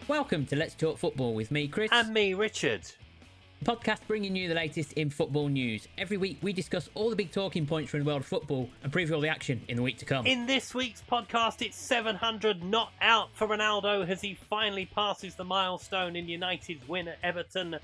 Welcome to Let's Talk Football with me, Chris. And me, Richard. The podcast bringing you the latest in football news. Every week we discuss all the big talking points from the world of football and preview all the action in the week to come. In this week's podcast, it's 700 not out for Ronaldo as he finally passes the milestone in United's win at Everton.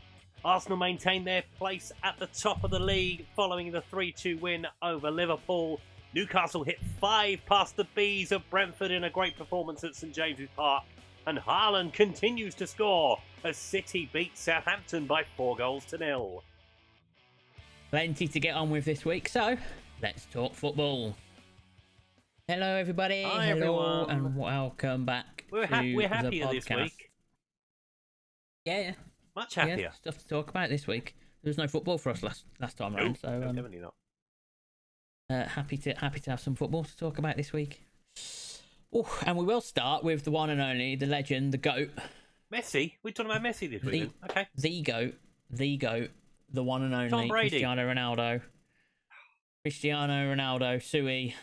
Arsenal maintain their place at the top of the league following the 3-2 win over Liverpool. Newcastle hit 5 past the Bees of Brentford in a great performance at St James's Park. And Haaland continues to score as City beat Southampton by 4-0. Plenty to get on with this week, so let's talk football. Hello, everybody. Hi, Hello, everyone. And welcome back. We're happier this week. Yeah. Much happier. Yeah, stuff to talk about this week. There was no football for us last time round, so no, definitely not. happy to have some football to talk about this week. Oh, and we will start with the one and only, the legend, the GOAT. Messi? We're talking about Messi this week. Okay. The GOAT, the one and only Tom Brady. Cristiano Ronaldo, Suey.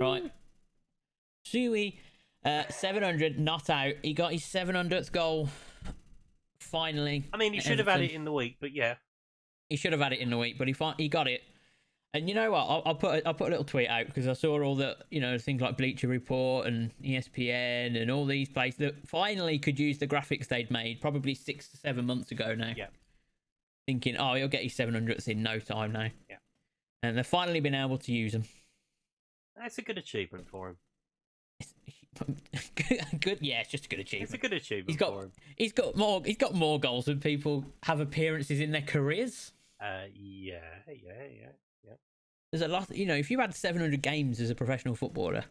Right. Suey, 700, not out. He got his 700th goal, finally. I mean, he should have had it in the week, but yeah. He should have had it in the week, but he got it. And you know what? I'll put a little tweet out because I saw all the things like Bleacher Report and ESPN and all these places that finally could use the graphics they'd made probably 6 to 7 months ago now. Yeah. Thinking, oh, he'll get his 700ths in no time now. Yeah. And they've finally been able to use them. That's a good achievement for him. Good, yeah, it's just a good achievement. It's a good achievement for him. He's got more goals than people have appearances in their careers. Yeah. There's a lot, if you had 700 games as a professional footballer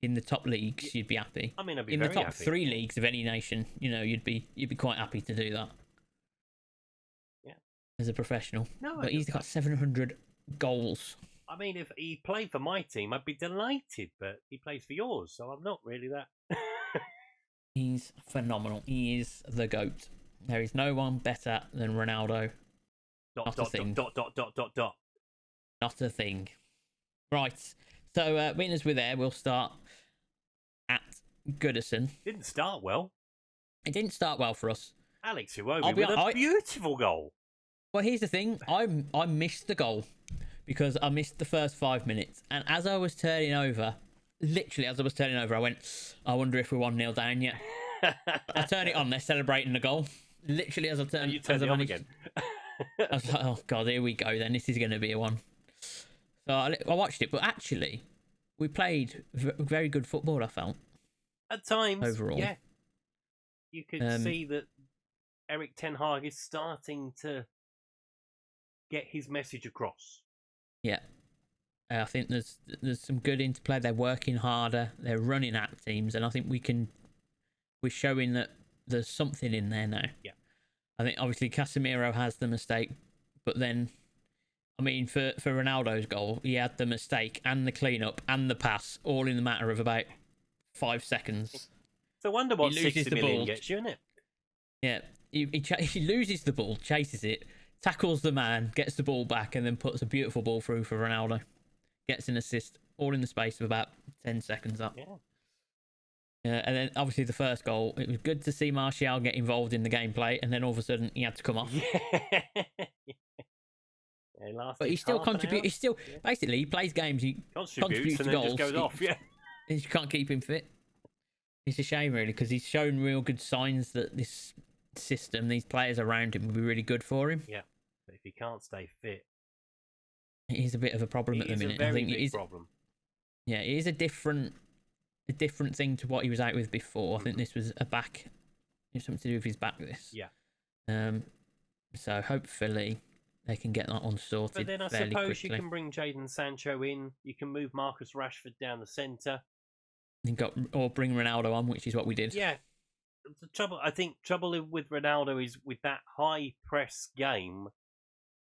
in the top leagues, you'd be happy. I mean, I'd be in very the top happy. 3 leagues of any nation, you'd be quite happy to do that. Yeah. As a professional. No, but he's got 700 goals. I mean, if he played for my team, I'd be delighted, but he plays for yours, so I'm not really that. He's phenomenal. He is the GOAT. There is no one better than Ronaldo. Not a thing. Not a thing. Right. So, being as we're there, we'll start at Goodison. Didn't start well. It didn't start well for us. Alex Iwobi with a beautiful goal. Well, here's the thing. I missed the goal because I missed the first 5 minutes. And as I was turning over, I went, I wonder if we're 1-0 down yet. I turn it on, they're celebrating the goal. Literally as I turn you turned it on again. I was like, oh, God, here we go then. This is going to be a one. So I watched it, but actually, we played very good football, I felt. At times, overall. Yeah. You could see that Erik Ten Hag is starting to get his message across. Yeah. I think there's some good interplay. They're working harder. They're running at teams, and I think we're showing that there's something in there now. Yeah. I think obviously Casemiro has the mistake, but then, I mean, for Ronaldo's goal, he had the mistake and the clean-up and the pass all in the matter of about 5 seconds. It's a wonder what 60 million gets you, isn't it? Yeah. He loses the ball, chases it, tackles the man, gets the ball back, and then puts a beautiful ball through for Ronaldo. Gets an assist, all in the space of about 10 seconds up. Yeah. And then, obviously, the first goal, it was good to see Martial get involved in the gameplay, and then all of a sudden, he had to come off. Yeah. But he still contributes. Basically, he plays games, he contributes to and goals. Then just goes off, yeah. You can't keep him fit. It's a shame, really, because he's shown real good signs that this system, these players around him, will be really good for him. Yeah. But if he can't stay fit, it is a bit of a problem at the minute. It's a very big problem. Yeah, it is a different thing to what he was out with before. I think this was a back. It's something to do with his back. This. Yeah. So hopefully they can get that one sorted. But then I fairly suppose quickly. you can bring Jadon Sancho in. You can move Marcus Rashford down the centre. Or bring Ronaldo on, which is what we did. Yeah. The trouble with Ronaldo is with that high press game.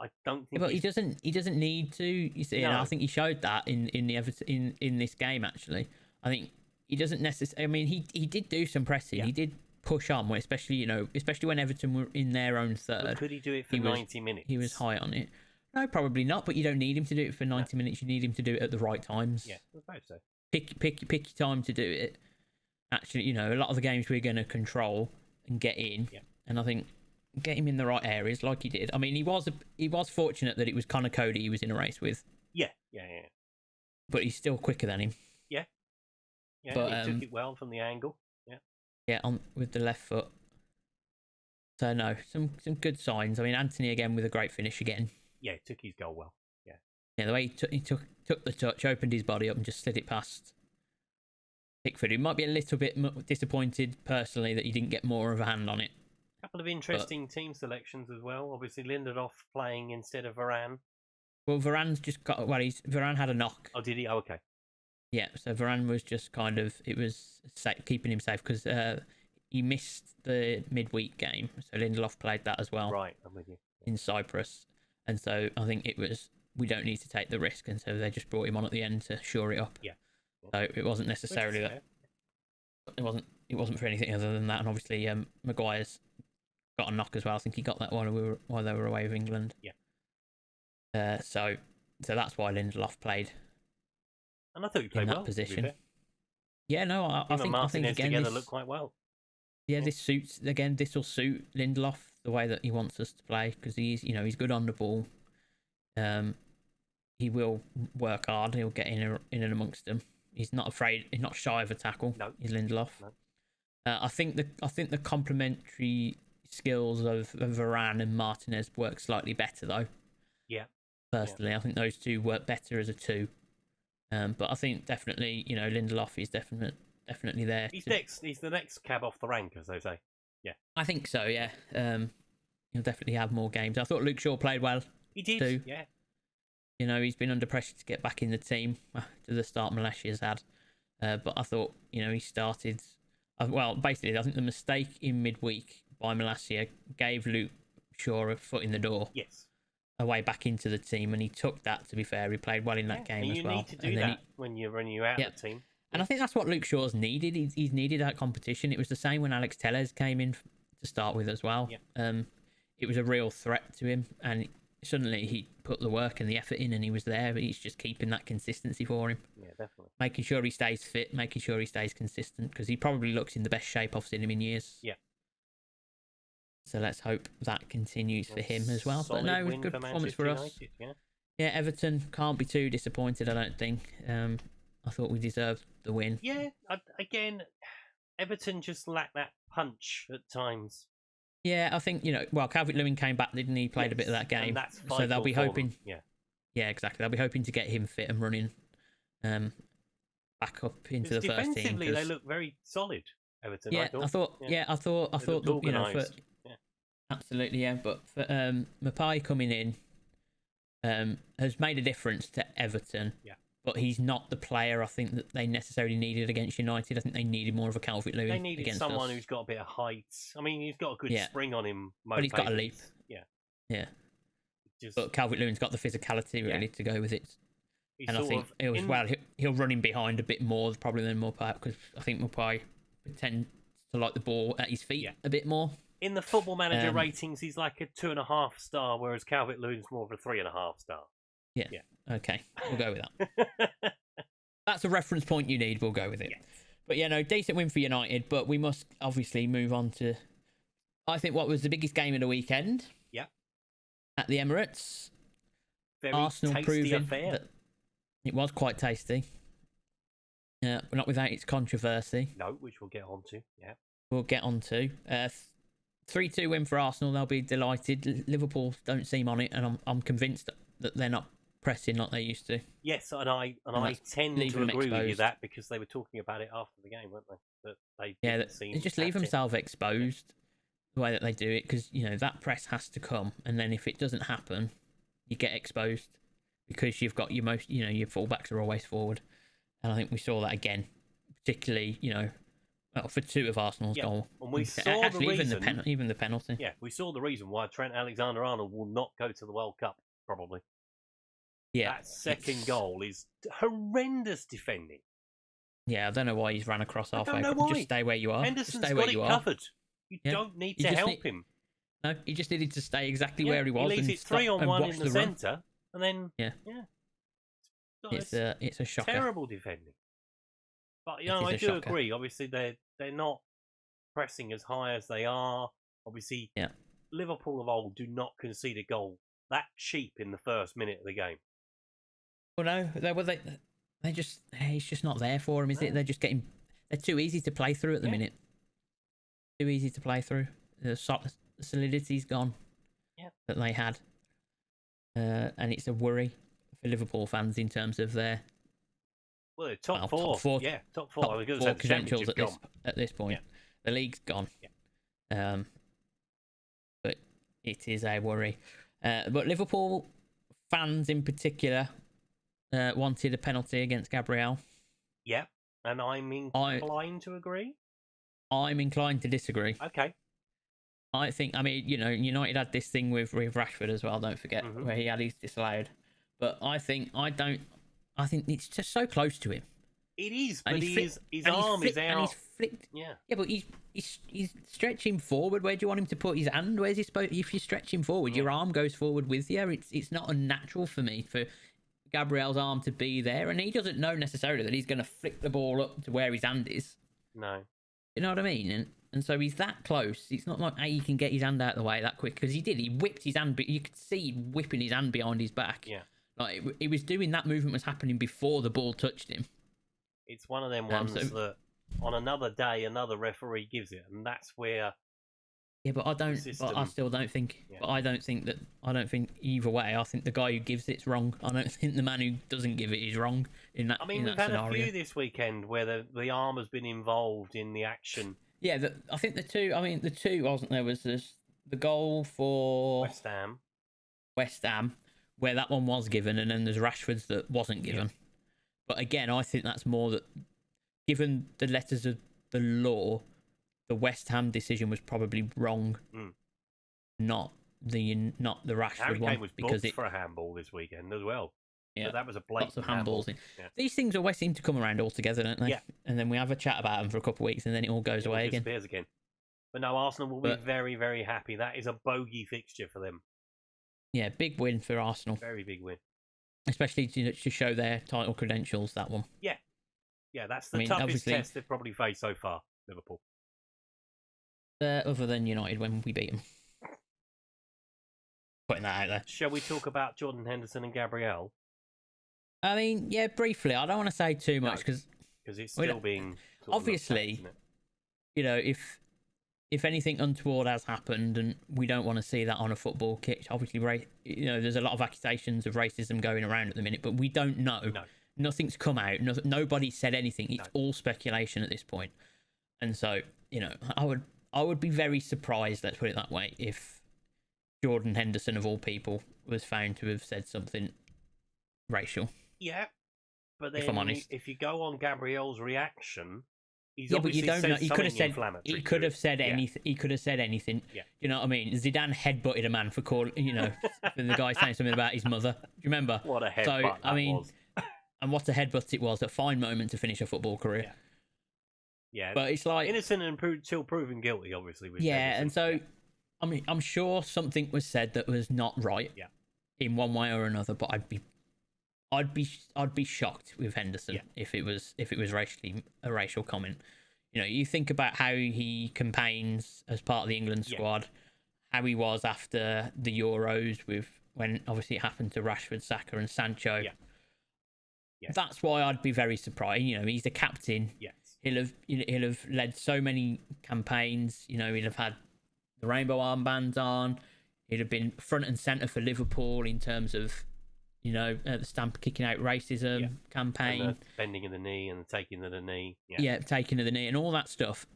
I don't think. But he doesn't need to. You see, No. and I think he showed that in this game. Actually, I think he doesn't necessarily. I mean, he did do some pressing. Yeah. He did push on, especially when Everton were in their own third. But could he do it for 90 minutes? He was high on it. No, probably not. But you don't need him to do it for 90 minutes. You need him to do it at the right times. Yeah, I suppose so. Pick your time to do it. actually, you know, a lot of the games we're going to control and get in. Yeah. And I think get him in the right areas like he did. I mean, he was fortunate that it was Connor Cody he was in a race with. Yeah. But he's still quicker than him. Yeah. Yeah, but, he took it well from the angle. Yeah. Yeah, on with the left foot. So no, some good signs. I mean, Anthony again with a great finish again. Yeah, took his goal well. Yeah. Yeah, the way he took the touch, opened his body up, and just slid it past Pickford. He might be a little bit disappointed personally that he didn't get more of a hand on it. A couple of interesting team selections as well. Obviously, Lindelof playing instead of Varane. Well, Varane's just got. Well, Varane had a knock. Oh, did he? Oh, okay. Yeah, so Varane was just kind of. It was keeping him safe because he missed the midweek game, so Lindelof played that as well. Right, I'm with you. In Cyprus, and so I think it was. We don't need to take the risk, and so they just brought him on at the end to shore it up. Yeah. So it wasn't necessarily that. It wasn't for anything other than that, and obviously Maguire's got a knock as well. I think he got that while they were away with England. Yeah. So that's why Lindelof played. And I thought he played in that well, position. Yeah, no, I think again together look quite well. Yeah, this will suit Lindelof the way that he wants us to play because he's good on the ball. He will work hard. He'll get in and amongst them. He's not afraid. He's not shy of a tackle. No, he's Lindelof. No. I think the complementary skills of Varane and Martinez work slightly better though. Yeah. Personally, I think those two work better as a two. But I think definitely, Lindelof is definitely there. He's the next cab off the rank, as they say. Yeah. I think so. Yeah. He'll definitely have more games. I thought Luke Shaw played well. He did. Too. Yeah. He's been under pressure to get back in the team to the start Malasia's had. But I thought, he started. Well, basically, I think the mistake in midweek by Malasia gave Luke Shaw a foot in the door. Yes. A way back into the team, and he took that. To be fair, he played well in that game as well. You need to do that when you're out of the team. And I think that's what Luke Shaw's needed. He's needed that competition. It was the same when Alex Telles came in to start with as well. Yeah. It was a real threat to him, and suddenly he put the work and the effort in, and he was there. But he's just keeping that consistency for him. Yeah, definitely. Making sure he stays fit, making sure he stays consistent, because he probably looks in the best shape I've seen him in years. Yeah. So let's hope that continues for him as well. But no, it was a good performance for us. United, yeah, Everton can't be too disappointed, I don't think. I thought we deserved the win. Yeah, again, Everton just lack that punch at times. Yeah, I think, Calvert-Lewin came back, didn't he? Played a bit of that game. And that's so they'll be hoping. Yeah. Yeah, exactly. They'll be hoping to get him fit and running back up into the first team. Defensively, they look very solid, Everton. Yeah, I thought. I thought absolutely, yeah. But for Mapai coming in has made a difference to Everton. Yeah. But he's not the player I think that they necessarily needed against United. I think they needed more of a Calvert-Lewin. They needed against someone us. who's got a bit of height. I mean, he's got a good spring on him. But he's got a leap. Yeah. Yeah. But Calvert-Lewin's got the physicality really to go with it. And I think he'll run in behind a bit more probably than Mapai, because I think Mapai tends to like the ball at his feet a bit more. In the Football Manager ratings, he's like a 2.5 star, whereas Calvert-Lewin's more of a 3.5 star. Yeah. Okay, we'll go with that. That's a reference point you need. We'll go with it. Yeah. But decent win for United. But we must obviously move on to, I think, what was the biggest game of the weekend. Yeah. At the Emirates. Very Arsenal tasty proving affair. that it was quite tasty. But not without its controversy. No, which we'll get on to. Yeah. We'll get on to. 3-2 win for Arsenal. They'll be delighted. Liverpool don't seem on it, and I'm convinced that they're not pressing like they used to. Yes, and I tend to agree with you that, because they were talking about it after the game, weren't they? That they just leave themselves exposed the way that they do it, because that press has to come, and then if it doesn't happen, you get exposed because you've got your fullbacks are always forward, and I think we saw that again, particularly for two of Arsenal's goal. And we saw the reason, even the penalty. Yeah, we saw the reason why Trent Alexander-Arnold will not go to the World Cup, probably. Yeah, that second goal is horrendous defending. Yeah, I don't know why he's ran across halfway. Just stay where you are. Henderson's stay where got you it are. covered. You don't need to help him. No, he just needed to stay exactly where he was. He leaves it 3-on-1 in the centre, and then it's a shocker. Terrible defending. But It is I a do shocker. agree. Obviously, they're not pressing as high as they are. Obviously, Yeah. Liverpool of old do not concede a goal that cheap in the first minute of the game. Well, no, they just it's just not there for them, is it? No. They're just getting they're too easy to play through at the Yeah. minute. Too easy to play through. The solidity's gone. Yeah. That they had, and it's a worry for Liverpool fans in terms of their Well, they're top well, four. top four. Yeah, top four. I was going to say the Credentials championship at this point. Yeah. The league's gone. Yeah. But it is a worry. But Liverpool fans in particular wanted a penalty against Gabriel. Yeah, and I'm inclined to agree. I'm inclined to disagree. Okay. I think, United had this thing with Rashford as well, don't forget, where he had his disallowed. But I think it's just so close to him. It is, And but his arm is out. And he's flicked. Yeah. Yeah, but he's stretching forward. Where do you want him to put his hand? Where's he supposed? If you stretch him forward, your arm goes forward with you. It's not unnatural for me for Gabriel's arm to be there, and he doesn't know necessarily that he's going to flick the ball up to where his hand is. No. You know what I mean? And so he's that close. It's not like he can get his hand out of the way that quick, because he did. He whipped his hand, but you could see whipping his hand behind his back. Yeah. Like he was doing that movement was happening before the ball touched him. It's one of them ones that on another day another referee gives it, and that's where. Yeah, but I still don't think. Yeah. But I don't think either way. I think the guy who gives it's wrong. I don't think the man who doesn't give it is wrong in that. We've had a few this weekend where the arm has been involved in the action. Yeah, I think the two wasn't there was the goal for West Ham, where that one was given, and then there's Rashford's that wasn't given. Yeah. But again, I think that's more that, given the letters of the law, the West Ham decision was probably wrong, not the Rashford Harry one. Kane was booked for a handball this weekend as well. Yeah, but that was a blatant lots of handballs. Yeah. These things always seem to come around all together, don't they? Yeah. And then we have a chat about them for a couple of weeks, and then it all goes away again. Disappears again. But no, Arsenal will be very, very happy. That is a bogey fixture for them. Yeah, big win for Arsenal. Very big win. Especially to show their title credentials, that one. Yeah. Yeah, that's the toughest test they've probably faced so far, Liverpool. Other than United when we beat them. Putting that out there. Shall we talk about Jordan Henderson and Gabriel? Yeah, briefly. I don't want to say too much because it's still being obviously, if anything untoward has happened, and we don't want to see that on a football pitch. Obviously, there's a lot of accusations of racism going around at the minute, but we don't know. No. Nothing's come out. Nobody said anything. It's all speculation at this point. And so, I would be very surprised, let's put it that way, if Jordan Henderson, of all people, was found to have said something racial. Yeah, but then if I'm honest, if you go on Gabriel's reaction, he's but you don't know. He could have said anything. He could have said anything. Yeah. You know what I mean? Zidane headbutted a man for calling. For the guy saying something about his mother. Do you remember? What a headbutt that was. And what a headbutt it was. A fine moment to finish a football career. Yeah. But it's like innocent and still proven guilty, obviously. With Henderson. And so, I'm sure something was said that was not right. Yeah. In one way or another, but I'd be shocked with Henderson if it was a racial comment. You think about how he campaigns as part of the England squad, how he was after the Euros when obviously it happened to Rashford, Saka, and Sancho. Yeah. Yes. That's why I'd be very surprised. He's the captain. Yes. He'll have led so many campaigns. He'll have had the rainbow armbands on. He'd have been front and centre for Liverpool in terms of, the stamp kicking out racism campaign, and the bending of the knee and the taking of the knee. Yeah, taking of the knee and all that stuff.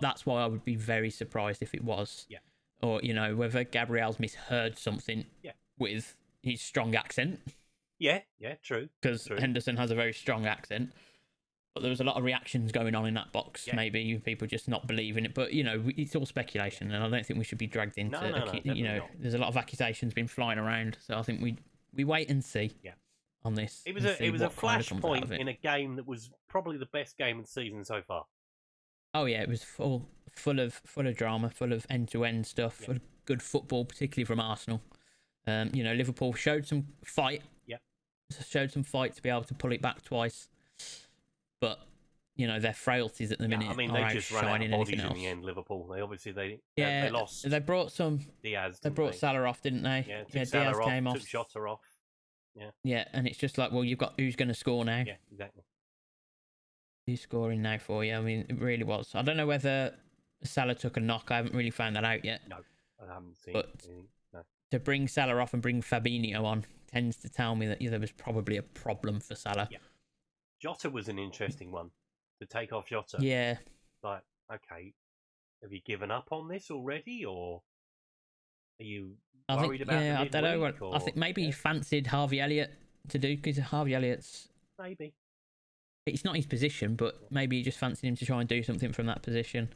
That's why I would be very surprised if it was. Yeah. Or whether Gabriel's misheard something. Yeah. With his strong accent. Yeah, true. Because Henderson has a very strong accent. But there was a lot of reactions going on in that box. Yeah. Maybe people just not believing it. But, it's all speculation. And I don't think we should be dragged into... No, there's a lot of accusations been flying around. So I think we wait and see on this. It was a flashpoint in a game that was probably the best game of the season so far. Oh, yeah. It was full of drama, full of end-to-end stuff, full of good football, particularly from Arsenal. Liverpool showed some fight. Yeah. Showed some fight to be able to pull it back twice. But their frailties at the minute. I mean, are they just ran out of outshining bodies anything in else. the end. Liverpool, they Yeah, lost they brought Diaz. They brought Salah off, didn't they? Yeah, took Diaz Salah off, came off. took Jota off. Yeah. Yeah, and it's just like, well, you've got who's going to score now? Yeah, exactly. Who's scoring now for you? I mean, it really was. I don't know whether Salah took a knock. I haven't really found that out yet. No, I haven't seen anything. No. To bring Salah off and bring Fabinho on tends to tell me that there was probably a problem for Salah. Yeah. Jota was an interesting one to take off Jota. Yeah. Like, okay, have you given up on this already, or are you worried about the I don't know. midweek, I think maybe he fancied Harvey Elliott to do, because Harvey Elliott's maybe it's not his position, but maybe he just fancied him to try and do something from that position.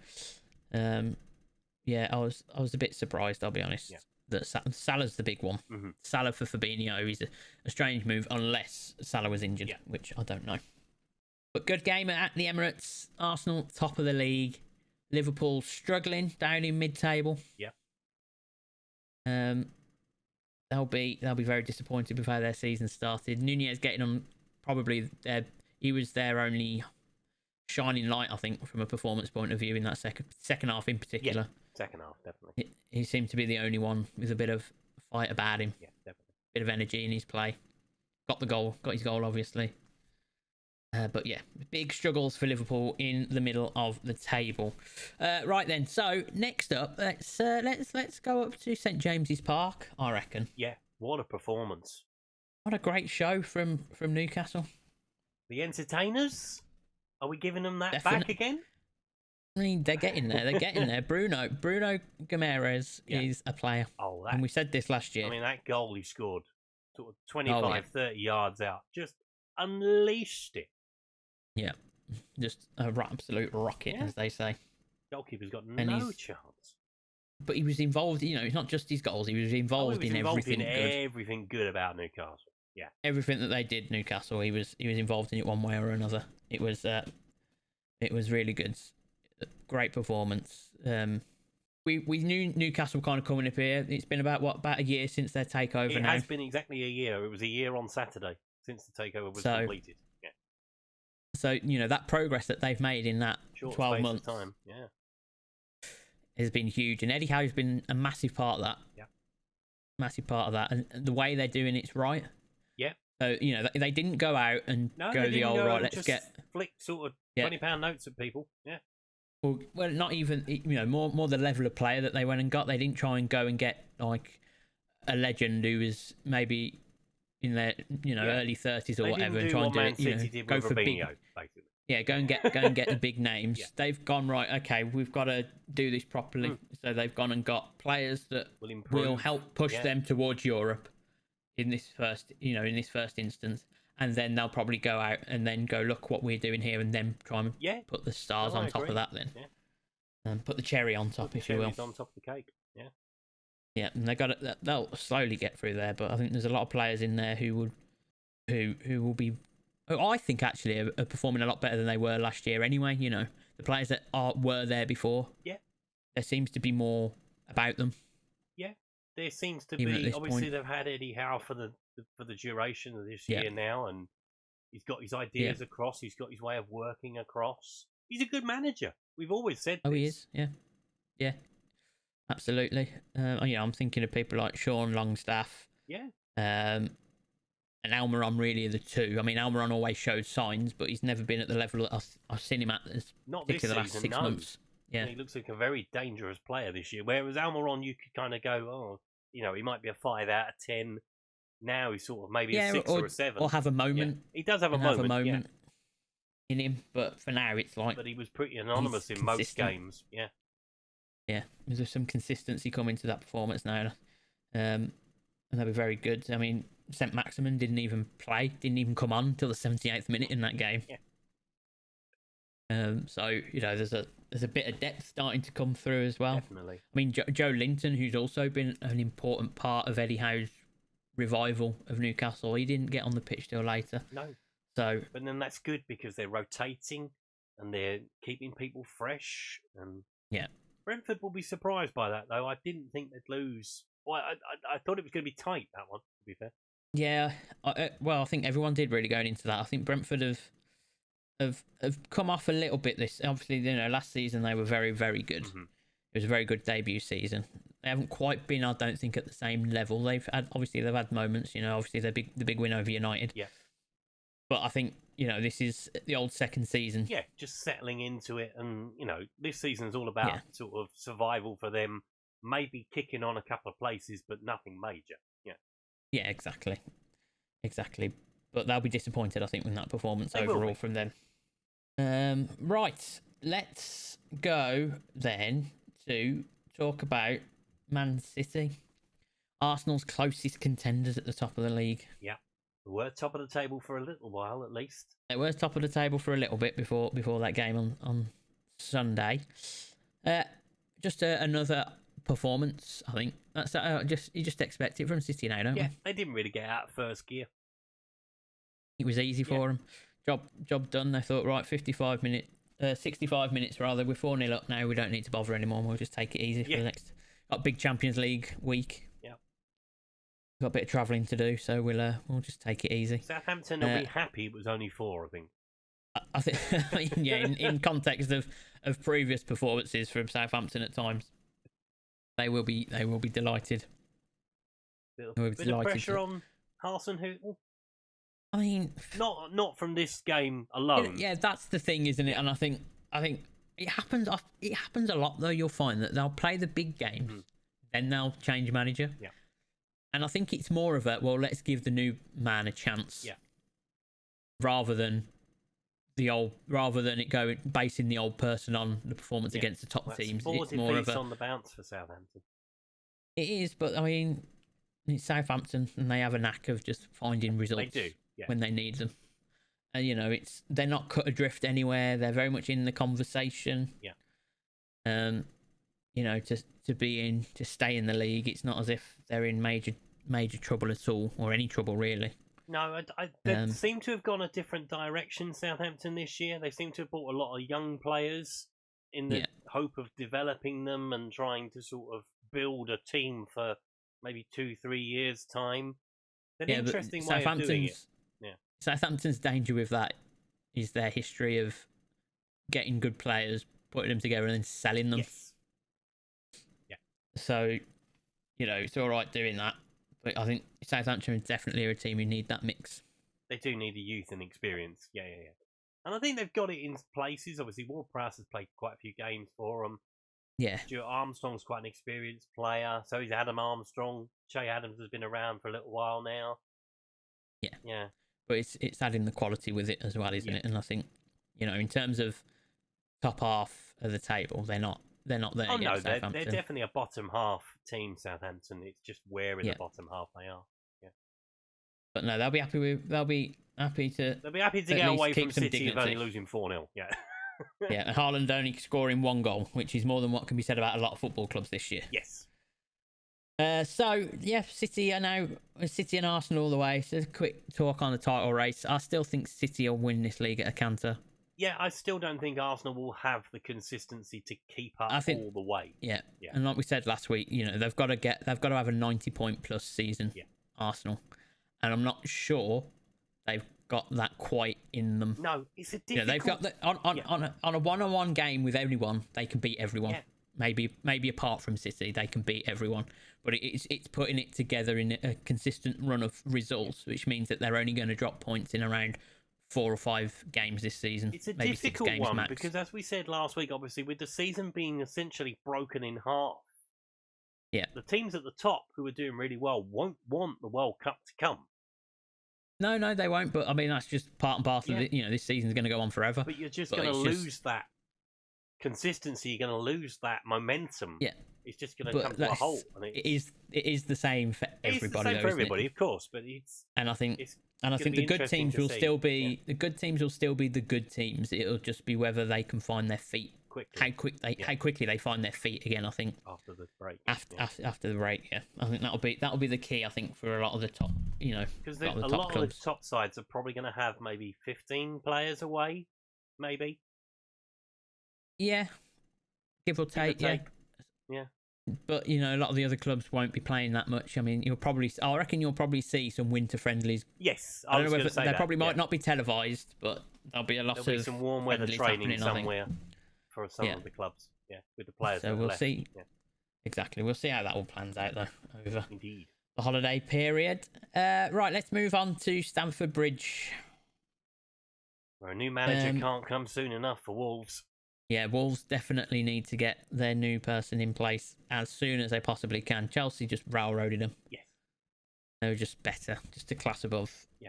Yeah, I was a bit surprised, I'll be honest. Yeah. That Salah's the big one. Mm-hmm. Salah for Fabinho is a strange move, unless Salah was injured, which I don't know. But good game at the Emirates. Arsenal top of the league. Liverpool struggling down in mid-table. Yeah. They'll be very disappointed with how their season started. Nunez getting on probably he was their only shining light, I think, from a performance point of view in that second half in particular. Yeah, second half definitely. He seemed to be the only one with a bit of fight about him. Yeah, definitely. Bit of energy in his play. Got his goal obviously. But yeah, big struggles for Liverpool in the middle of the table. Right then, so next up, let's go up to St James's Park, I reckon. Yeah, what a performance! What a great show from Newcastle. The entertainers, are we giving them that back again? I mean, they're getting there. They're getting there. Bruno Guimaraes is a player. Oh, and we said this last year. I mean, that goal he scored, sort of 25, 30 yards out, just unleashed it. Yeah, just an absolute rocket, as they say. Goalkeeper's got no chance. But he was involved, it's not just his goals, he was involved in everything good. Everything good about Newcastle. Yeah. Everything that they did, Newcastle, he was involved in it one way or another. It was really good. Great performance. We knew Newcastle kind of coming up here. It's been about a year since their takeover now. It has been exactly a year. It was a year on Saturday since the takeover was completed. Yeah. So, that progress that they've made in that short 12 months of time, has been huge. And Eddie Howe's been a massive part of that. Yeah. Massive part of that. And the way they're doing it's right. Yeah. So, they didn't go out and go the old, right, let's get... flick sort of £20 notes at people. Yeah. Well, not even, more the level of player that they went and got. They didn't try and go and get, like, a legend who was maybe in their, early 30s or they whatever, and didn't try and do Man it, City did go with for Robinho, big... basically. Yeah, go and get the big names. They've gone, right, okay, we've got to do this properly. So they've gone and got players that will help push them towards Europe in this first instance. And then they'll probably go out and then go, look what we're doing here, and then try and put the stars on top of that then. Yeah. And put the cherry on top, if you will. On top of the cake, yeah. Yeah, and they'll slowly get through there, but I think there's a lot of players in there who will be... I think actually are performing a lot better than they were last year anyway, The players that were there before. Yeah. There seems to be more about them. Yeah. There seems to be... Obviously, they've had Eddie Howe for the duration of this year now, and he's got his ideas across. He's got his way of working across. He's a good manager. We've always said this. Oh, he is. Yeah, absolutely. I'm thinking of people like Sean Longstaff. Yeah. And Almiron really are the two. I mean, Almiron always showed signs, but he's never been at the level that I've seen him at. Not this season, the last 6 months. Yeah, he looks like a very dangerous player this year. Whereas Almiron, you could kind of go, he might be a 5 out of 10. Now he's sort of maybe a 6 or a 7. Or have a moment. Yeah. He does have a moment in him, but for now it's like... But he was pretty anonymous in most games, yeah. Yeah, there's some consistency coming to that performance now. And they'll be very good. I mean, St Maximin didn't even come on until the 78th minute in that game. Yeah. So, there's a bit of depth starting to come through as well. Definitely. I mean, Joe Linton, who's also been an important part of Eddie Howe's revival of Newcastle, he didn't get on the pitch till later. No. So, but then that's good because they're rotating and they're keeping people fresh. And Brentford will be surprised by that, though. I didn't think they'd lose. Well, I thought it was going to be tight, that one, to be fair. Yeah. I think everyone did really going into that. I think Brentford have have come off a little bit. This obviously, last season they were very, very good. Mm-hmm. It was a very good debut season. They haven't quite been, I don't think, at the same level. They've had moments. Obviously the big win over United. Yeah. But I think this is the old second season. Yeah, just settling into it, and this season's all about sort of survival for them. Maybe kicking on a couple of places, but nothing major. Yeah. Yeah, exactly. But they'll be disappointed, I think, with that performance overall from them. Right, let's go then to talk about Man City, Arsenal's closest contenders at the top of the league. Yeah, they were top of the table for a little while, at least. They were top of the table for a little bit before that game on Sunday. Just another performance, I think. That's you just expect it from City now, don't we? Yeah, they didn't really get out of first gear. It was easy for them. Job done. They thought, right, 65 minutes, 65 minutes rather. We're 4-0 up now. We don't need to bother anymore. We'll just take it easy for the next. Got a big Champions League week. Yeah. Got a bit of travelling to do, so we'll just take it easy. Southampton will be happy it was only 4, I think. I think, in context of previous performances from Southampton at times, they will be delighted. Bit of pressure on Hasenhüttl. I mean, not from this game alone. Yeah, that's the thing, isn't it? And I think it happens. It happens a lot, though. You'll find that they'll play the big games, then they'll change manager. Yeah. And I think it's more of a let's give the new man a chance. Yeah. Rather than it going basing the old person on the performance against the top teams. It's more of on the bounce for Southampton. It is, but I mean, it's Southampton, and they have a knack of just finding results. They do. Yeah. When they need them. And they're not cut adrift anywhere. They're very much in the conversation. Yeah. To stay in the league, it's not as if they're in major trouble at all, or any trouble really. No, they seem to have gone a different direction, Southampton, this year. They seem to have bought a lot of young players in the hope of developing them and trying to sort of build a team for maybe 2-3 years' time. An interesting way of doing it. Yeah. Southampton's danger with that is their history of getting good players, putting them together, and then selling them. Yes. Yeah. So, it's all right doing that, but I think Southampton is definitely a team who need that mix. They do need the youth and experience. Yeah. And I think they've got it in places. Obviously, Ward-Prowse has played quite a few games for them. Yeah. Stuart Armstrong's quite an experienced player. So is Adam Armstrong. Che Adams has been around for a little while now. Yeah. Yeah. But it's adding the quality with it as well, isn't it? And I think, in terms of top half of the table, they're not there. Oh no, they're definitely a bottom half team, Southampton. It's just where in the bottom half they are. Yeah. But no, they'll be happy to get away from City of only losing 4-0. Yeah. Yeah, and Haaland only scoring 1 goal, which is more than what can be said about a lot of football clubs this year. Yes. City are now City and Arsenal all the way. So a quick talk on the title race. I still think City will win this league at a canter. Yeah, I still don't think Arsenal will have the consistency to keep up all the way. Yeah, and like we said last week, they've got to have a 90-point plus season. Yeah. Arsenal, and I'm not sure they've got that quite in them. No, it's a difficult. They've got on a one-on-one game with anyone, they can beat everyone. Yeah. Maybe apart from City, they can beat everyone. But it's putting it together in a consistent run of results, which means that they're only going to drop points in around 4 or 5 games this season. It's a maybe difficult 6 games one max. because, as we said last week, obviously with the season being essentially broken in half, the teams at the top who are doing really well won't want the World Cup to come. No, they won't. But I mean, that's just part and parcel of it. This season's going to go on forever. But you're just going to lose that consistency. You're going to lose that momentum. Yeah. It's just going to come to a halt. And it is the same for everybody. It's the same for everybody, of course. But I think the good teams will still be the good teams will still be the good teams. It'll just be whether they can find their feet quickly. How quickly they find their feet again. I think after the break. After the break, I think that'll be the key. I think for a lot of the top, because a lot of the top sides are probably going to have maybe 15 players away, maybe. Yeah, give or take. Yeah. But a lot of the other clubs won't be playing that much. I mean, I reckon you'll probably see some winter friendlies. Yes, I don't know whether they probably might not be televised, but there'll be a lot There'll be some warm weather training somewhere for some of the clubs. Yeah, with the players. So we'll left. see. Yeah. Exactly, we'll see how that all plans out though over Indeed. the holiday period. Right, let's move on to Stamford Bridge. Where a new manager can't come soon enough for Wolves. Yeah, Wolves definitely need to get their new person in place as soon as they possibly can. Chelsea just railroaded them. Yes. They were just better, just a class above. Yeah.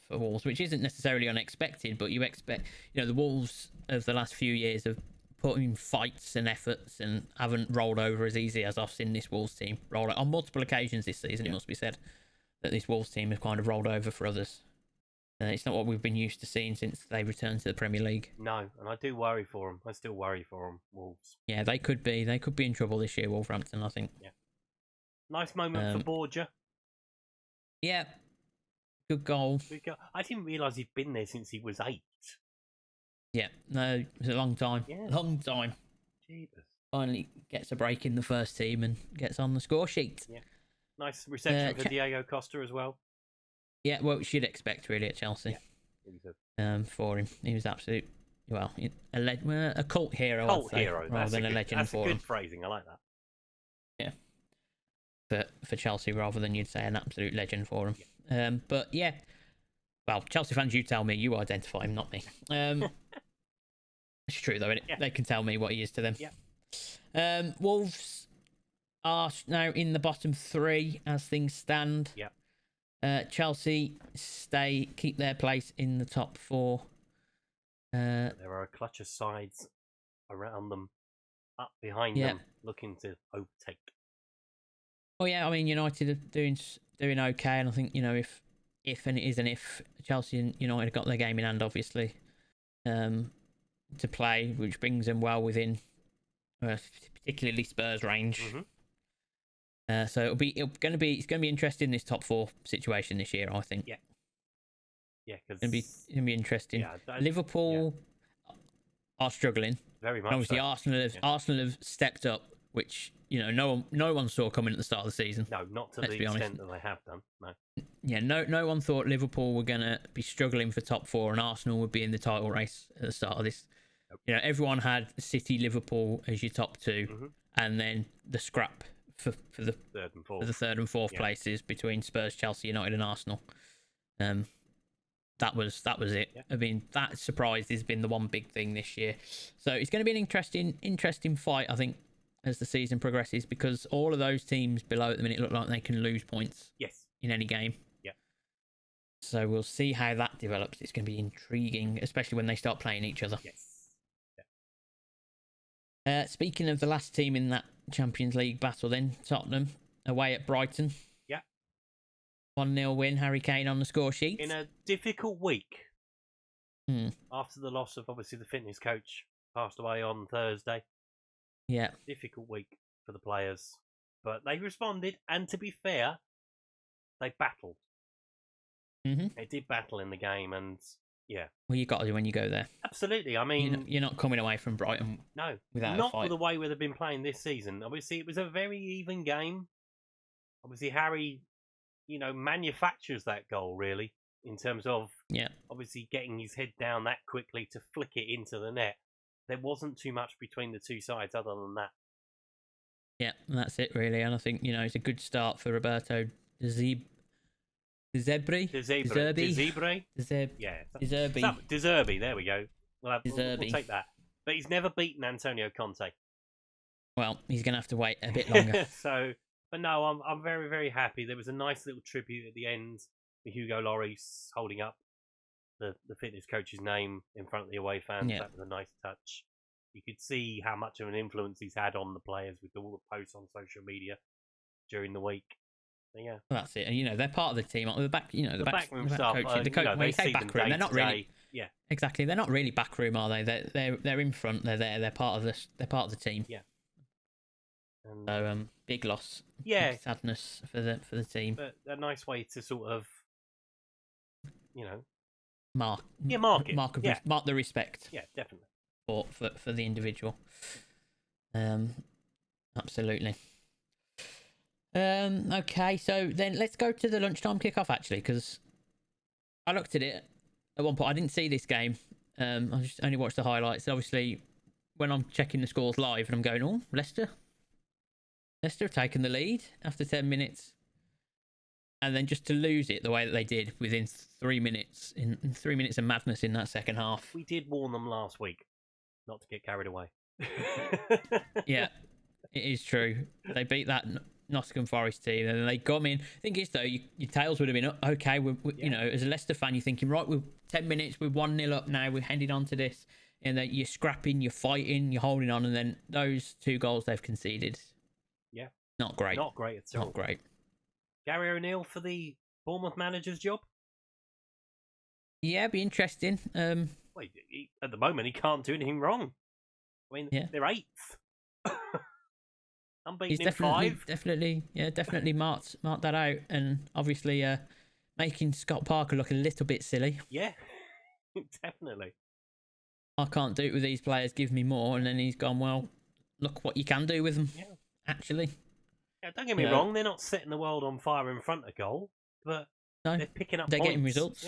For Wolves, which isn't necessarily unexpected, but you expect, the Wolves of the last few years have put in fights and efforts and haven't rolled over as easy as I've seen this Wolves team roll on multiple occasions this season. It must be said that this Wolves team has kind of rolled over for others. It's not what we've been used to seeing since they returned to the Premier League. No, and I do worry for them. I still worry for them, Wolves. Yeah, they could be in trouble this year, Wolverhampton, I think. Yeah. Nice moment for Borgia. Yeah. Good goal. I didn't realise he'd been there since he was 8. Yeah, no, it was a long time. Yeah. Long time. Jeebus. Finally gets a break in the first team and gets on the score sheet. Yeah. Nice reception for Diego Costa as well. Yeah, well, you'd expect really at Chelsea. Yeah. For him, he was a cult hero. Cult hero, rather than a legend. That's for a good him. phrasing. I like that. Yeah. For Chelsea, rather than you'd say an absolute legend for him. Yeah. But yeah, well, Chelsea fans, you tell me. You identify him, not me. It's true though, isn't it? Yeah. They can tell me what he is to them. Yeah. Wolves are now in the bottom 3 as things stand. Yeah. Chelsea keep their place in the top 4. There are a clutch of sides around them, up behind them, looking to overtake. Oh yeah, I mean United are doing okay, and I think if Chelsea and United have got their game in hand, obviously, to play, which brings them well within, particularly Spurs range. Mm-hmm. So it's going to be interesting, this top 4 situation this year, I think. Yeah. Yeah, because it's going to be interesting. Yeah, Liverpool are struggling very much. Obviously, so. Arsenal have stepped up, which no one saw coming at the start of the season. No, not to the extent that they have done. No. Yeah, no one thought Liverpool were going to be struggling for top 4 and Arsenal would be in the title race at the start of this. Nope. Everyone had City, Liverpool as your top 2, and then the scrap for the third and fourth places between Spurs, Chelsea, United, and Arsenal. That was it. Yeah. I mean, that surprise has been the one big thing this year. So it's going to be an interesting fight, I think, as the season progresses, because all of those teams below at the minute look like they can lose points. Yes. In any game. Yeah. So we'll see how that develops. It's going to be intriguing, especially when they start playing each other. Yes. Yeah. Speaking of the last team in that Champions League battle, then Tottenham away at Brighton. 1-0 win, Harry Kane on the score sheet. In a difficult week, after the loss of, obviously, the fitness coach passed away on Thursday. Yeah. Difficult week for the players. But they responded, and to be fair, they battled. Mm-hmm. They did battle in the game, and yeah. Well, you got to do when you go there. Absolutely. I mean, you're not coming away from Brighton. No, without not a fight. for the way where they've been playing this season. Obviously, it was a very even game. Obviously, Harry, manufactures that goal, really, in terms of obviously getting his head down that quickly to flick it into the net. There wasn't too much between the two sides other than that. Yeah, that's it, really. And I think, it's a good start for Roberto De Zerbi. De Zerbi. There we go. We'll take that. But he's never beaten Antonio Conte. Well, he's going to have to wait a bit longer. But no, I'm very, very happy. There was a nice little tribute at the end with Hugo Lloris holding up the fitness coach's name in front of the away fans. Yeah. That was a nice touch. You could see how much of an influence he's had on the players with all the posts on social media during the week. So, yeah, well, that's it. And they're part of the team. The back, the backroom staff. When you say backroom, they're not really. Yeah, exactly. They're not really backroom, are they? They're in front. They're there. They're part of this. They're part of the team. Yeah. So big loss. Yeah, big sadness for the team. But a nice way to sort of, mark the respect. Yeah, definitely. For the individual. Absolutely. Okay, so then let's go to the lunchtime kickoff actually, because I looked at it at one point. I didn't see this game. I just only watched the highlights. Obviously, when I'm checking the scores live, and I'm going, "Oh, Leicester have taken the lead after 10 minutes," and then just to lose it the way that they did within 3 minutes, in 3 minutes of madness in that second half. We did warn them last week not to get carried away. Yeah, it is true. They beat that Nottingham Forest team, and they got me in. The thing is, though, your tails would have been okay. You know, as a Leicester fan, you're thinking, right, we're 10 minutes, we're 1-0 up now, we're headed on to this, and then you're scrapping, you're fighting, you're holding on, and then those 2 goals they've conceded. Yeah, not great. Not great at all. Not great. Gary O'Neill for the Bournemouth manager's job. Yeah, be interesting. Well, at the moment, he can't do anything wrong. I mean, they're 8th. Unbeaten in 5. Definitely marked that out, and obviously making Scott Parker look a little bit silly. Yeah, definitely. I can't do it with these players. Give me more, and then he's gone. Well, look what you can do with them. Yeah. Actually. Yeah, don't get me wrong. They're not setting the world on fire in front of goal, but they're picking up. They're points. Getting results.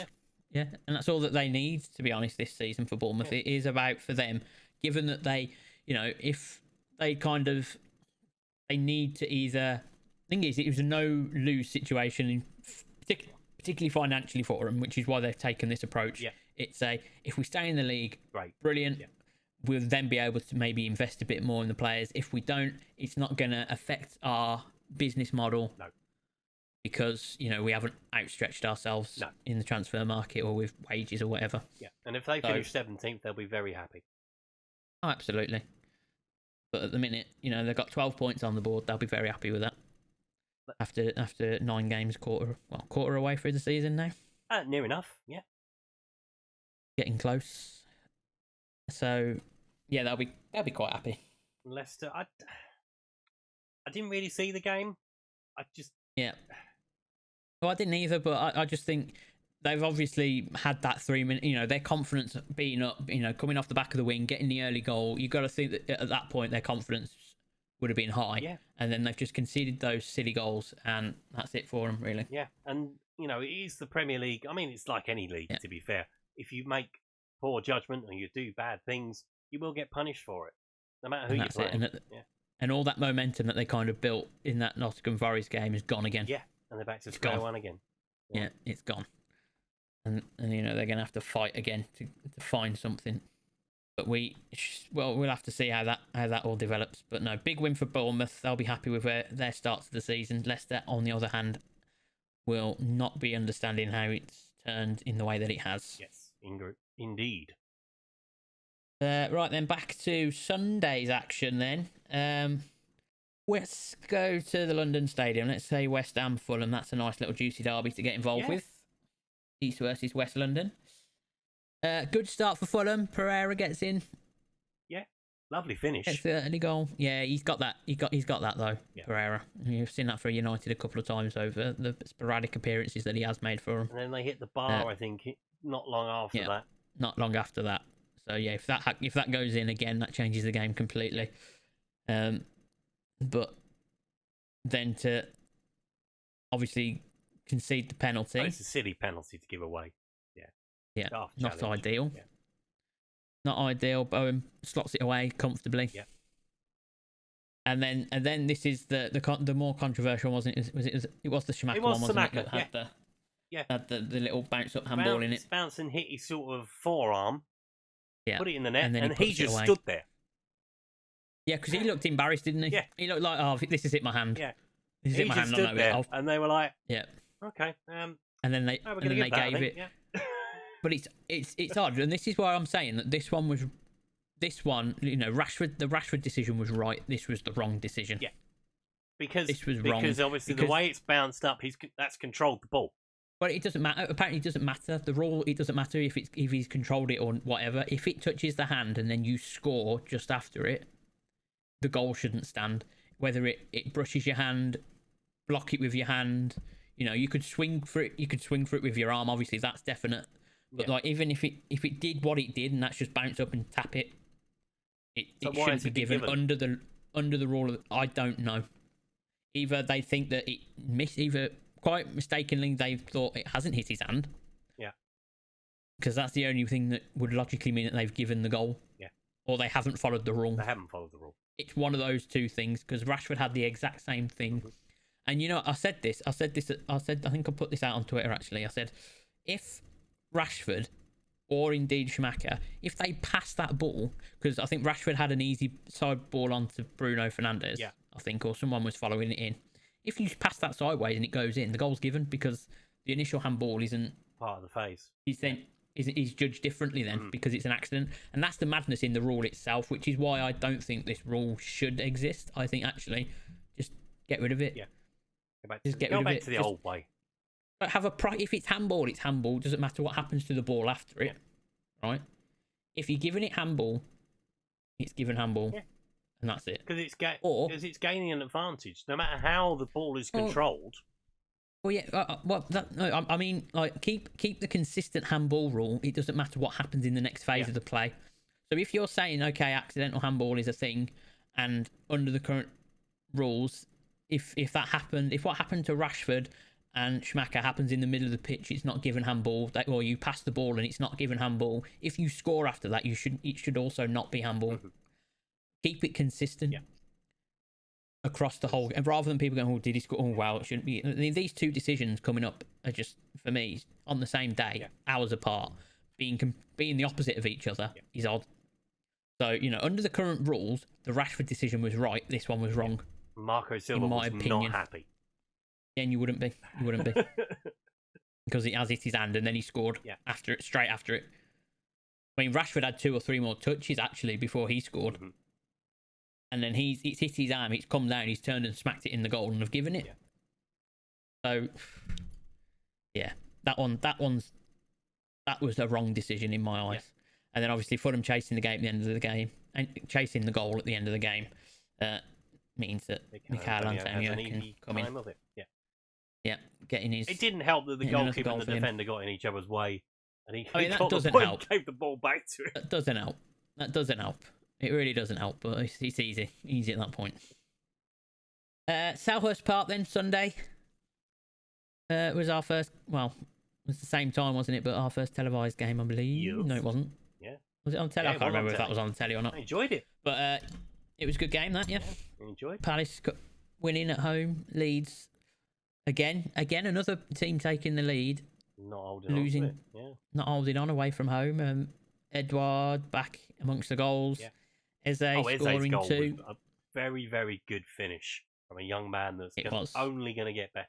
Yeah, and that's all that they need, to be honest, this season for Bournemouth. Yeah. It is about for them, given that they, if they they need to either. Thing is, it was a no-lose situation, particularly financially for them, which is why they've taken this approach. Yeah. It's if we stay in the league, right, brilliant. Yeah. We'll then be able to maybe invest a bit more in the players. If we don't, it's not going to affect our business model. No. Because, we haven't outstretched ourselves in the transfer market or with wages or whatever. Yeah, and if they finish 17th, they'll be very happy. Oh, absolutely. But at the minute, they've got 12 points on the board. They'll be very happy with that. After 9 games, quarter away through the season now. Near enough, yeah. Getting close. So, yeah, they'll be quite happy. Leicester, I didn't really see the game. Yeah. Well, I didn't either, but I just think they've obviously had that 3 minute, their confidence being up, coming off the back of the wing, getting the early goal. You've got to think that at that point their confidence would have been high. Yeah. And then they've just conceded those silly goals, and that's it for them, really. Yeah. And, it is the Premier League. I mean, it's like any league, to be fair. If you make poor judgment and you do bad things, you will get punished for it, no matter who you're playing. And all that momentum that they kind of built in that Nottingham Forest game is gone again. Yeah, and they're back to square one again. Yeah, it's gone. And they're going to have to fight again to find something. But we'll have to see how that all develops. But no, big win for Bournemouth. They'll be happy with their start to the season. Leicester, on the other hand, will not be understanding how it's turned in the way that it has. Yes, indeed. Right then, back to Sunday's action then. Let's go to the London Stadium. Let's say West Ham Fulham. That's a nice little juicy derby to get involved with. East versus West London. Good start for Fulham. Pereira gets in. Yeah, lovely finish. Gets the early goal. Yeah, he's got that. He's got that though. Yeah. Pereira. You've seen that for United a couple of times over the sporadic appearances that he has made for them. And then they hit the bar. I think not long after that. Not long after that. So yeah, if that goes in again, that changes the game completely. But then to obviously concede the penalty. It's a silly penalty to give away. Yeah, not ideal. Yeah. Not ideal. Bowen slots it away comfortably. Yeah. And then this is the more controversial, wasn't it? It was the Schumacher one, wasn't it? That had the little bounce up handball in it. Bounce and hit his sort of forearm. Yeah. Put it in the net, and he just stood there. Yeah, because he looked embarrassed, didn't he? Yeah. He looked like, oh, this has hit my hand. Yeah. This has hit my hand. Stood there, and they were like, yeah, okay. And then they gave it. Yeah. But it's odd, and this is why I'm saying that this one, Rashford. The Rashford decision was right. This was the wrong decision. Yeah. Because this was wrong. Because obviously the way it's bounced up, that's controlled the ball. But it doesn't matter. Apparently, it doesn't matter. The rule, it doesn't matter if he's controlled it or whatever. If it touches the hand and then you score just after it, the goal shouldn't stand. Whether it brushes your hand, block it with your hand, you could swing for it. You could swing for it with your arm. Obviously, that's definite. But like, even if it did what it did, and that's just bounce up and tap it, it shouldn't be given under the rule of, I don't know. Either they think that it either quite mistakenly they've thought it hasn't hit his hand. Yeah. Because that's the only thing that would logically mean that they've given the goal. Yeah. Or they haven't followed the rule. They haven't followed the rule. It's one of those two things, because Rashford had the exact same thing. Mm-hmm. And you know, I think I put this out on Twitter actually. I said, if Rashford or indeed Schumacher, if they pass that ball, because I think Rashford had an easy side ball onto Bruno Fernandes, I think, or someone was following it in. If you pass that sideways and it goes in, the goal's given, because the initial handball isn't part of the phase. He's judged differently then because it's an accident, and that's the madness in the rule itself, which is why I don't think this rule should exist. I think actually just get rid of it. Yeah, go back to the old way. But if it's handball, it's handball. Doesn't matter what happens to the ball after it, right? If you're giving it handball, it's given handball, and that's it. Because it's gaining an advantage, no matter how the ball is controlled. Well, yeah. I mean, like keep the consistent handball rule. It doesn't matter what happens in the next phase of the play. So if you're saying, okay, accidental handball is a thing, and under the current rules, if what happened to Rashford and Schumacher happens in the middle of the pitch, it's not given handball. Or you pass the ball and it's not given handball. If you score after that, it should also not be handball. Mm-hmm. Keep it consistent. Yeah. Across the whole, and rather than people going, "Oh, did he score? Oh, wow, it shouldn't be." I mean, these two decisions coming up are just, for me, on the same day, hours apart, being the opposite of each other is odd. So, you know, under the current rules, the Rashford decision was right. This one was wrong. Marco Silva was opinion. Not happy. Then you wouldn't be. Because he has hit his hand and then he scored straight after it. I mean, Rashford had 2 or 3 more touches actually before he scored. Mm-hmm. And then it's hit his arm, it's come down, he's turned and smacked it in the goal and have given it. Yeah. So, yeah, that was the wrong decision in my eyes. Yeah. And then obviously Fulham chasing the game at the end of the game, and chasing the goal at the end of the game, means that Mikel Antonio can come in. Of it. Yeah, getting his. It didn't help that the goalkeeper and the defender got in each other's way, and that doesn't help. Gave the ball back to him. That doesn't help. It really doesn't help, but it's easy at that point. Selhurst Park then, Sunday. Was our first, well, it was the same time, wasn't it? But our first televised game, I believe. Yes. No, it wasn't. Yeah. Was it on telly? I can't remember if that was on the telly or not. I enjoyed it. But it was a good game, that, yeah. I enjoyed it. Palace winning at home. Leeds, again, another team taking the lead. Not holding on. Yeah. Not holding on away from home. Edouard back amongst the goals. Yeah. Eze's scoring goal 2. Was a very, very good finish from a young man that's only going to get better.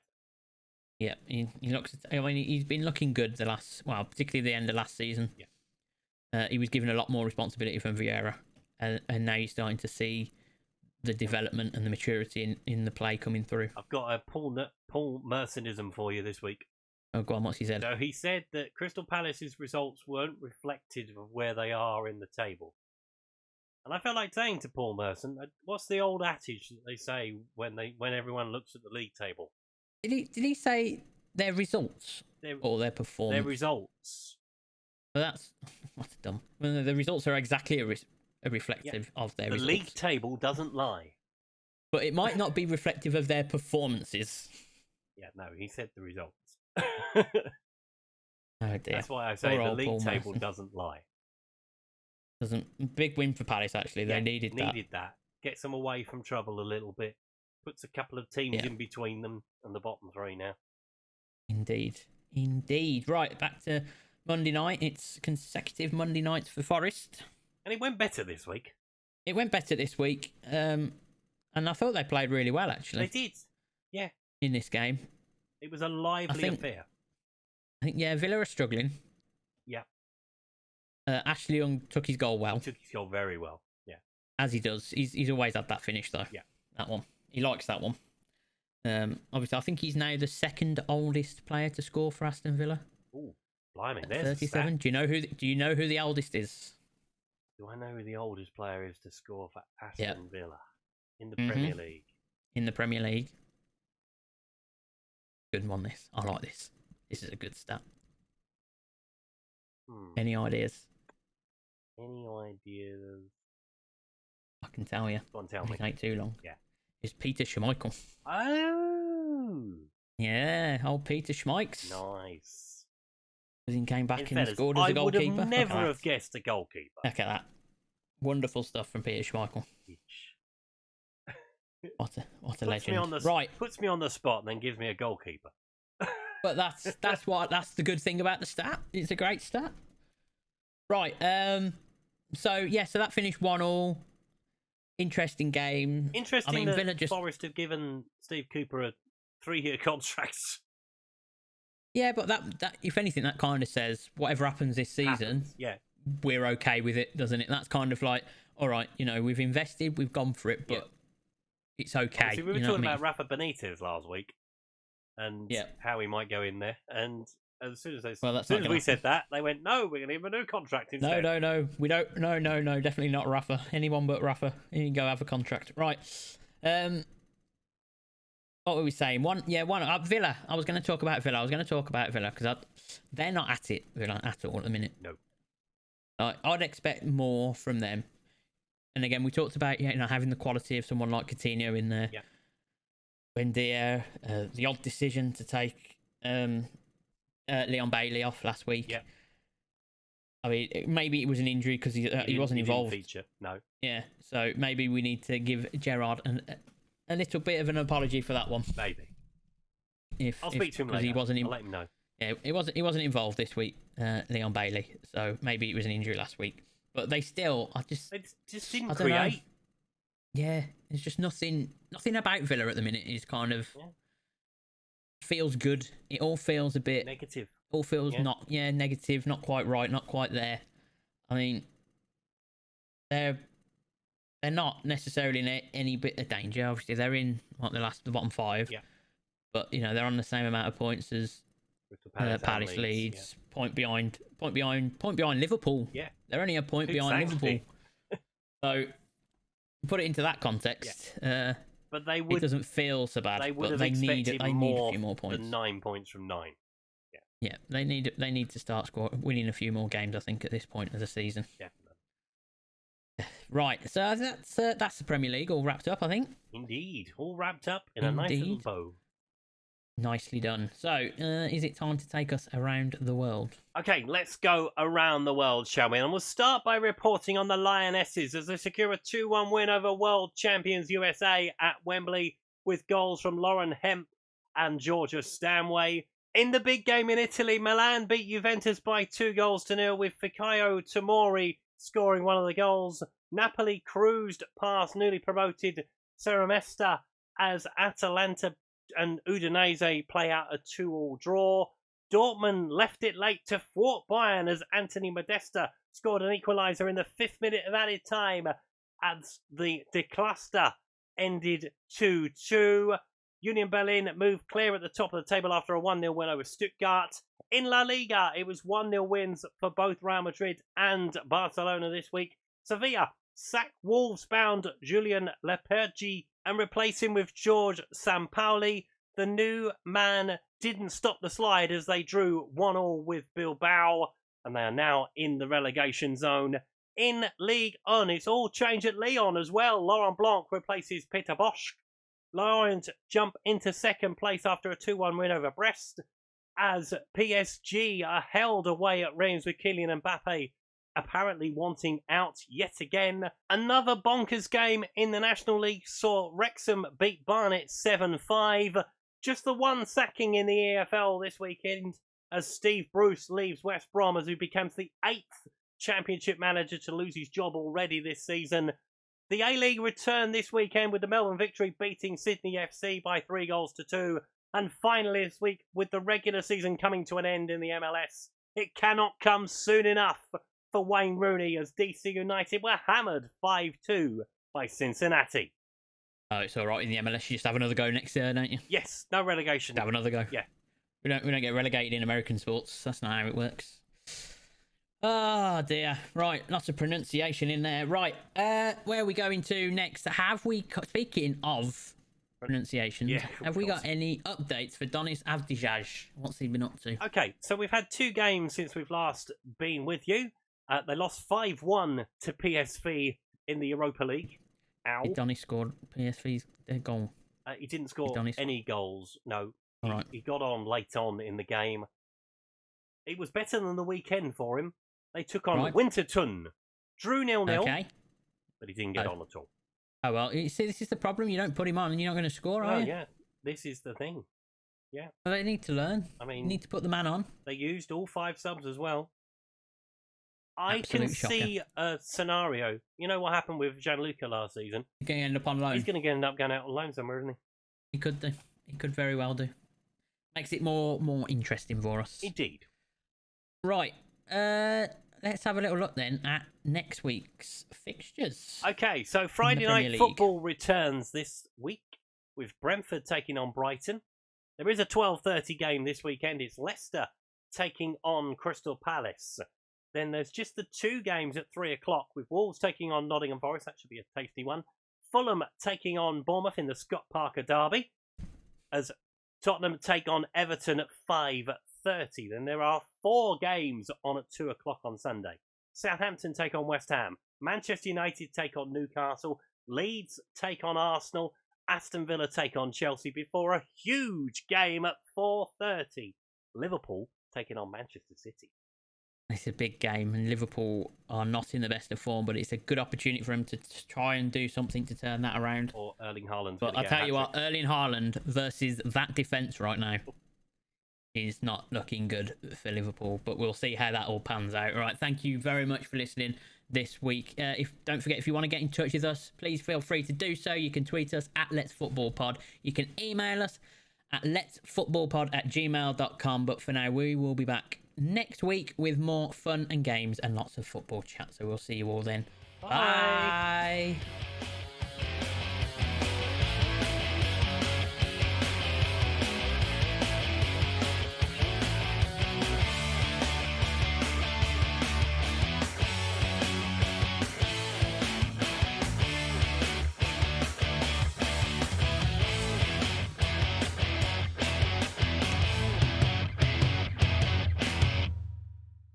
Yeah, he's been looking good particularly the end of last season. Yeah. He was given a lot more responsibility from Vieira, and now you're starting to see the development and the maturity in the play coming through. I've got a Paul Mersonism for you this week. Oh, go on, what's he said? So he said that Crystal Palace's results weren't reflective of where they are in the table. And I felt like saying to Paul Merson, what's the old adage that they say when everyone looks at the league table? Did he say their results or their performance? Their results. Well, that's dumb. Well, the results are exactly a reflective of their results. The league table doesn't lie. But it might not be reflective of their performances. Yeah, no, he said the results. Oh dear. That's why I say the league table doesn't lie. Big win for Palace actually. They needed that. Gets them away from trouble a little bit. Puts a couple of teams in between them and the bottom 3 now. Indeed. Right, back to Monday night. It's consecutive Monday nights for Forest. And it went better this week. And I thought they played really well actually. They did. Yeah. In this game. It was a lively affair. I think Villa are struggling. Yeah. Ashley Young took his goal well. He took his goal very well, yeah. As he does. He's always had that finish, though. Yeah. That one. He likes that one. Obviously, I think he's now the second oldest player to score for Aston Villa. Ooh, blimey, there's 37. Do you know who the oldest is? Do I know who the oldest player is to score for Aston Villa in the Premier League? In the Premier League. Good one, this. I like this. This is a good stat. Any ideas? I can tell you. Go on, tell It'll me. take too long. Yeah. It's Peter Schmeichel. Oh. Yeah, old Peter Schmeichel. Nice. He came back In and fairness, scored as a I would goalkeeper. have never have guessed a goalkeeper. Look at that. Wonderful stuff from Peter Schmeichel. What a legend. Right. Puts me on the spot and then gives me a goalkeeper. But that's the good thing about the stat. It's a great stat. Right. So that finished 1-1. Interesting game. Interesting. I mean, Villa Forest have given Steve Cooper a 3-year contract. Yeah, but that if anything, that kind of says whatever happens this season, we're okay with it, doesn't it? That's kind of like, all right, we've invested, we've gone for it, but it's okay. See, we were talking about Rafa Benitez last week and how he might go in there, and as soon as we said that, they went, "No, we're going to give him a new contract instead." No, we don't. No, definitely not Rafa. Anyone but Rafa. You can go have a contract, right? What were we saying? Villa. I was going to talk about Villa because they're not at it Villa at all at the minute. No. I'd expect more from them. And again, we talked about having the quality of someone like Coutinho in there. Yeah. Wendy, the odd decision to take Leon Bailey off last week. Yeah. I mean, maybe it was an injury because he wasn't involved. Didn't feature. No. Yeah. So maybe we need to give Gerrard a little bit of an apology for that one. Maybe. I'll speak to him later. I'll let him know. Yeah, he wasn't involved this week, Leon Bailey. So maybe it was an injury last week. But they still, They just didn't create. Know. Yeah, there's just nothing about Villa at the minute is kind of feels good. It all feels a bit negative. All feels negative, not quite right, not quite there. I mean, they're not necessarily in any bit of danger. Obviously, they're in the bottom 5. Yeah. But they're on the same amount of points as Palace, Leeds, point behind Liverpool. Yeah, they're only a point behind Liverpool. So put it into that context. But it doesn't feel so bad. They need a few more points. Than 9 points from 9. Yeah, they need to start winning a few more games. I think at this point of the season. Definitely. Right, so that's the Premier League all wrapped up. I think. Indeed, all wrapped up in a nice little bow. Nicely done. So, is it time to take us around the world? Okay, let's go around the world, shall we? And we'll start by reporting on the Lionesses as they secure a 2-1 win over world champions USA at Wembley with goals from Lauren Hemp and Georgia Stanway. In the big game in Italy, Milan beat Juventus by 2-0 with Fikayo Tomori scoring one of the goals. Napoli cruised past newly promoted Ceramesta as Atalanta and Udinese play out a 2-2 draw. Dortmund left it late to thwart Bayern as Anthony Modesta scored an equaliser in the 5th minute of added time as the De Cluster ended 2-2. Union Berlin moved clear at the top of the table after a 1-0 win over Stuttgart. In La Liga, it was 1-0 wins for both Real Madrid and Barcelona this week. Sevilla sacked Wolves-bound Julian Lepergi and replaced him with George Sampaoli. The new man didn't stop the slide as they drew 1-1 with Bilbao, and they are now in the relegation zone. In League 1, it's all changed at Lyon as well. Laurent Blanc replaces Peter Bosch. Lyon jump into second place after a 2-1 win over Brest, as PSG are held away at Reims with Kylian Mbappe apparently wanting out yet again. Another bonkers game in the National League saw Wrexham beat Barnet 7-5. Just the one sacking in the EFL this weekend as Steve Bruce leaves West Brom as he becomes the 8th Championship manager to lose his job already this season. The A-League returned this weekend with the Melbourne Victory beating Sydney FC by 3-2. And finally this week, with the regular season coming to an end in the MLS, it cannot come soon enough for Wayne Rooney as DC United were hammered 5-2 by Cincinnati. Oh, it's all right in the MLS. You just have another go next year, don't you? Yes, no relegation. Have another go. Yeah. We don't get relegated in American sports. That's not how it works. Oh dear. Right, lots of pronunciation in there. Right, where are we going to next? Speaking of pronunciations, have we got any updates for Donis Avdijaj? What's he been up to? Okay, so we've had 2 games since we've last been with you. They lost 5-1 to PSV in the Europa League. Ow. Did Donny score PSV's goal? He didn't score Donny any goals. No. All right. He got on late on in the game. It was better than the weekend for him. They took on Winterton. Drew 0-0. Okay. But he didn't get on at all. Oh, well, you see, this is the problem. You don't put him on and you're not going to score, are you? Yeah. This is the thing. Yeah. Well, they need to learn. I mean, you need to put the man on. They used all 5 subs as well. I Absolute can see a scenario. You know what happened with Gianluca last season? He's going to end up on loan. He's going to end up going out on loan somewhere, isn't he? He could do. He could very well do. Makes it more interesting for us. Indeed. Right. Let's have a little look then at next week's fixtures. Okay, so Friday night football returns this week with Brentford taking on Brighton. There is a 12:30 game this weekend. It's Leicester taking on Crystal Palace. Then there's just the 2 games at 3 o'clock with Wolves taking on Nottingham Forest. That should be a tasty one. Fulham taking on Bournemouth in the Scott Parker derby. As Tottenham take on Everton at 5:30. Then there are 4 games on at 2 o'clock on Sunday. Southampton take on West Ham. Manchester United take on Newcastle. Leeds take on Arsenal. Aston Villa take on Chelsea before a huge game at 4:30. Liverpool taking on Manchester City. It's a big game, and Liverpool are not in the best of form, but it's a good opportunity for them to try and do something to turn that around. Or Erling Haaland. But I'll tell you what, Erling Haaland versus that defence right now is not looking good for Liverpool, but we'll see how that all pans out. All right, thank you very much for listening this week. Don't forget, if you want to get in touch with us, please feel free to do so. You can tweet us at Let's Football Pod. You can email us at letsfootballpod@gmail.com. But for now, we will be back next week with more fun and games and lots of football chat. So we'll see you all then. Bye. Bye.